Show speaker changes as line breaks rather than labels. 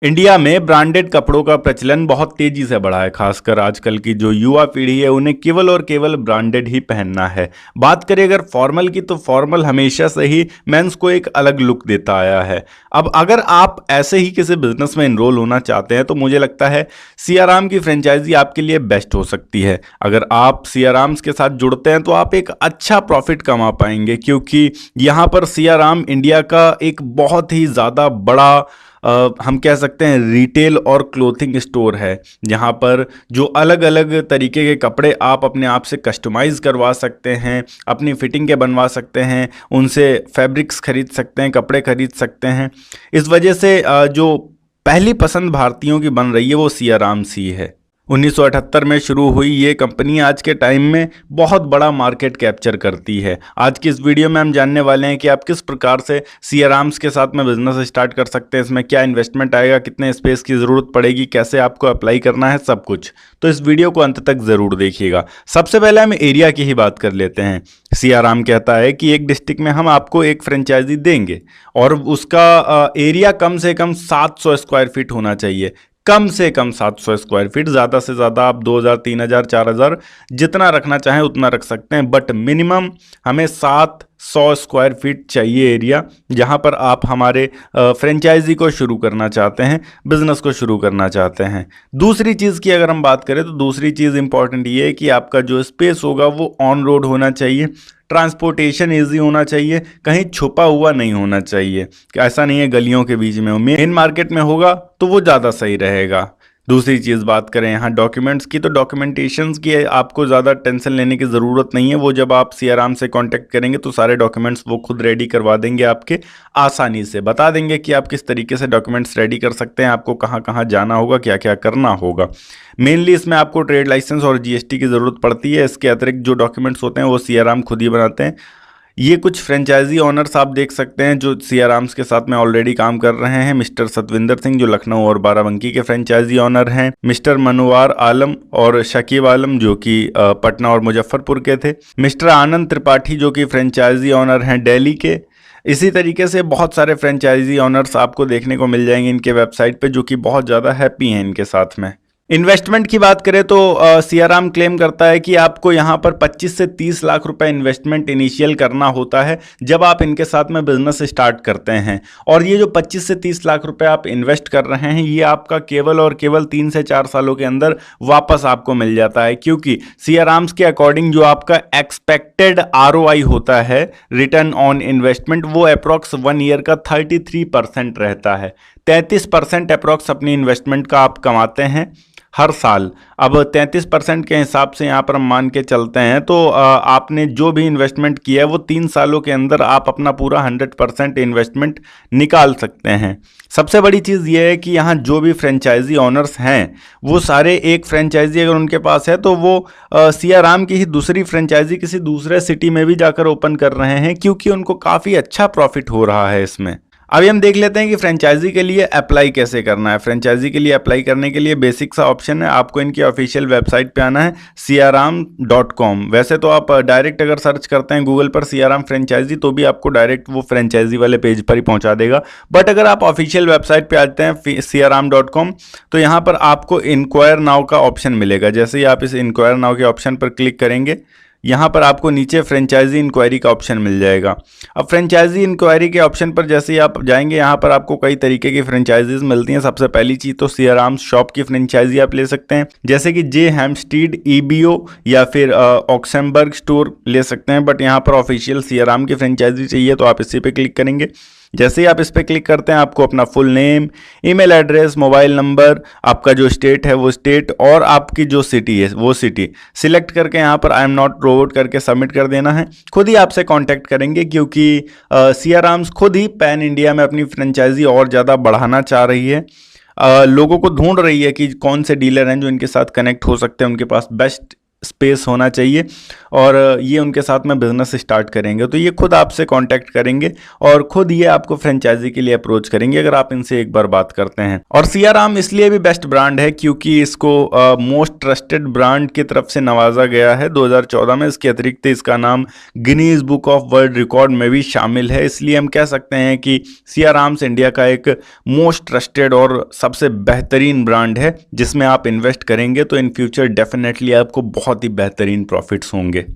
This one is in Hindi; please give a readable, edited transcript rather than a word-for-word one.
इंडिया में ब्रांडेड कपड़ों का प्रचलन बहुत तेजी से बढ़ा है। खासकर आजकल की जो युवा पीढ़ी है उन्हें केवल और केवल ब्रांडेड ही पहनना है। बात करें अगर फॉर्मल की, तो फॉर्मल हमेशा से ही मेंस को एक अलग लुक देता आया है। अब अगर आप ऐसे ही किसी बिजनेस में इनरोल होना चाहते हैं तो मुझे लगता है सियाराम की फ्रेंचाइजी आपके लिए बेस्ट हो सकती है। अगर आप सियाराम्स के साथ जुड़ते हैं तो आप एक अच्छा प्रॉफिट कमा पाएंगे, क्योंकि यहाँ पर सियाराम इंडिया का एक बहुत ही ज़्यादा बड़ा हम कह सकते हैं रिटेल और क्लोथिंग स्टोर है, जहाँ पर जो अलग अलग तरीके के कपड़े आप अपने आप से कस्टमाइज़ करवा सकते हैं, अपनी फिटिंग के बनवा सकते हैं, उनसे फैब्रिक्स खरीद सकते हैं, कपड़े खरीद सकते हैं। इस वजह से जो पहली पसंद भारतीयों की बन रही है वो सियाराम सी है। 1978 में शुरू हुई ये कंपनी आज के टाइम में बहुत बड़ा मार्केट कैप्चर करती है। आज की इस वीडियो में हम जानने वाले हैं कि आप किस प्रकार से सियाराम्स के साथ में बिजनेस स्टार्ट कर सकते हैं, इसमें क्या इन्वेस्टमेंट आएगा, कितने स्पेस की ज़रूरत पड़ेगी, कैसे आपको अप्लाई करना है, सब कुछ। तो इस वीडियो को अंत तक ज़रूर देखिएगा। सबसे पहले हम एरिया की ही बात कर लेते हैं। सियाराम कहता है कि एक डिस्ट्रिक्ट में हम आपको एक फ्रेंचाइजी देंगे और उसका एरिया कम से कम 700 स्क्वायर फीट होना चाहिए। कम से कम 700 स्क्वायर फीट, ज़्यादा से ज़्यादा आप 2000, 3000, 4000 जितना रखना चाहें उतना रख सकते हैं, बट मिनिमम हमें 700 स्क्वायर फीट चाहिए एरिया, जहां पर आप हमारे फ्रेंचाइजी को शुरू करना चाहते हैं, बिजनेस को शुरू करना चाहते हैं। दूसरी चीज़ की अगर हम बात करें तो दूसरी चीज़ इंपॉर्टेंट ये है कि आपका जो स्पेस होगा वो ऑन रोड होना चाहिए, ट्रांसपोर्टेशन इजी होना चाहिए, कहीं छुपा हुआ नहीं होना चाहिए कि ऐसा नहीं है गलियों के बीच में हो, मेन मार्केट में होगा तो वो ज़्यादा सही रहेगा। दूसरी चीज़ बात करें यहाँ डॉक्यूमेंट्स की, तो डॉक्यूमेंटेशंस की आपको ज़्यादा टेंशन लेने की ज़रूरत नहीं है। वो जब आप सियाराम से कांटेक्ट करेंगे तो सारे डॉक्यूमेंट्स वो खुद रेडी करवा देंगे, आपके आसानी से बता देंगे कि आप किस तरीके से डॉक्यूमेंट्स रेडी कर सकते हैं, आपको कहाँ कहाँ जाना होगा, क्या क्या करना होगा। मेनली इसमें आपको ट्रेड लाइसेंस और जीएसटी की ज़रूरत पड़ती है। इसके अतिरिक्त जो डॉक्यूमेंट्स होते हैं वो सियाराम खुद ही बनाते हैं। ये कुछ फ्रेंचाइजी ओनर्स आप देख सकते हैं जो सियाराम्स के साथ में ऑलरेडी काम कर रहे हैं। मिस्टर सतविंदर सिंह जो लखनऊ और बाराबंकी के फ्रेंचाइजी ओनर हैं, मिस्टर मनोवार आलम और शकीब आलम जो कि पटना और मुजफ्फरपुर के थे, मिस्टर आनंद त्रिपाठी जो कि फ्रेंचाइजी ओनर हैं दिल्ली के। इसी तरीके से बहुत सारे फ्रेंचाइजी ओनर्स आपको देखने को मिल जाएंगे इनके वेबसाइट पे, जो कि बहुत ज़्यादा हैप्पी हैं इनके साथ में। इन्वेस्टमेंट की बात करें तो सियाराम क्लेम करता है कि आपको यहाँ पर 25 से 30 लाख रुपए इन्वेस्टमेंट इनिशियल करना होता है जब आप इनके साथ में बिजनेस स्टार्ट करते हैं। और ये जो 25 से 30 लाख रुपए आप इन्वेस्ट कर रहे हैं ये आपका केवल और केवल 3 से 4 सालों के अंदर वापस आपको मिल जाता है, क्योंकि सियाराम्स के अकॉर्डिंग जो आपका एक्सपेक्टेड आरओआई होता है, रिटर्न ऑन इन्वेस्टमेंट, वो अप्रॉक्स 1 ईयर का 33% रहता है। 33% अप्रॉक्स अपनी इन्वेस्टमेंट का आप कमाते हैं हर साल। अब 33% के हिसाब से यहाँ पर हम मान के चलते हैं तो आपने जो भी इन्वेस्टमेंट किया है वो 3 सालों के अंदर आप अपना पूरा 100% इन्वेस्टमेंट निकाल सकते हैं। सबसे बड़ी चीज़ ये है कि यहाँ जो भी फ्रेंचाइजी ओनर्स हैं वो सारे, एक फ्रेंचाइजी अगर उनके पास है तो वो सियाराम की ही दूसरी फ्रेंचाइजी किसी दूसरे सिटी में भी जाकर ओपन कर रहे हैं, क्योंकि उनको काफ़ी अच्छा प्रॉफिट हो रहा है इसमें। अभी हम देख लेते हैं कि फ्रेंचाइजी के लिए अप्लाई कैसे करना है। फ्रेंचाइजी के लिए अप्लाई करने के लिए बेसिक सा ऑप्शन है, आपको इनकी ऑफिशियल वेबसाइट पे आना है siyaram.com। वैसे तो आप डायरेक्ट अगर सर्च करते हैं गूगल पर सियाराम फ्रेंचाइजी तो भी आपको डायरेक्ट वो फ्रेंचाइजी वाले पेज पर ही पहुंचा देगा, बट अगर आप ऑफिशियल वेबसाइट पे आते हैं siyaram.com तो यहाँ पर आपको इंक्वायर नाउ का ऑप्शन मिलेगा। जैसे ही आप इस इंक्वायर नाउ के ऑप्शन पर क्लिक करेंगे यहाँ पर आपको नीचे फ्रेंचाइजी इंक्वायरी का ऑप्शन मिल जाएगा। अब फ्रेंचाइजी इंक्वायरी के ऑप्शन पर जैसे ही आप जाएंगे यहाँ पर आपको कई तरीके की फ्रेंचाइजीज मिलती हैं। सबसे पहली चीज़ तो सियाराम शॉप की फ्रेंचाइजी आप ले सकते हैं, जैसे कि जे हैम्स्टीड, ईबीओ या फिर ऑक्सेमबर्ग स्टोर ले सकते हैं, बट यहाँ पर ऑफिशियल सियाराम की फ्रेंचाइजी चाहिए तो आप इसी पे क्लिक करेंगे। जैसे ही आप इस पर क्लिक करते हैं आपको अपना full name, email address, mobile number, आपका जो स्टेट है वो स्टेट और आपकी जो सिटी है वो सिटी सिलेक्ट करके यहाँ पर आई एम नॉट रोबोट करके सबमिट कर देना है। खुद ही आपसे कांटेक्ट करेंगे, क्योंकि सियाराम्स खुद ही पैन इंडिया में अपनी फ्रेंचाइजी और ज़्यादा बढ़ाना चाह रही है। लोगों को ढूंढ रही है कि कौन से डीलर हैं जो इनके साथ कनेक्ट हो सकते हैं, उनके पास बेस्ट स्पेस होना चाहिए और ये उनके साथ में बिजनेस स्टार्ट करेंगे तो ये खुद आपसे कांटेक्ट करेंगे और खुद ये आपको फ्रेंचाइजी के लिए अप्रोच करेंगे अगर आप इनसे एक बार बात करते हैं। और सियाराम इसलिए भी बेस्ट ब्रांड है क्योंकि इसको मोस्ट ट्रस्टेड ब्रांड की तरफ से नवाजा गया है 2014 में। इसके अतिरिक्त इसका नाम Guinness book of world record में भी शामिल है। इसलिए हम कह सकते हैं कि सियाराम्स इंडिया का एक मोस्ट ट्रस्टेड और सबसे बेहतरीन ब्रांड है जिसमें आप इन्वेस्ट करेंगे तो इन फ्यूचर डेफिनेटली आपको बहुत ही बेहतरीन प्रॉफिट्स होंगे।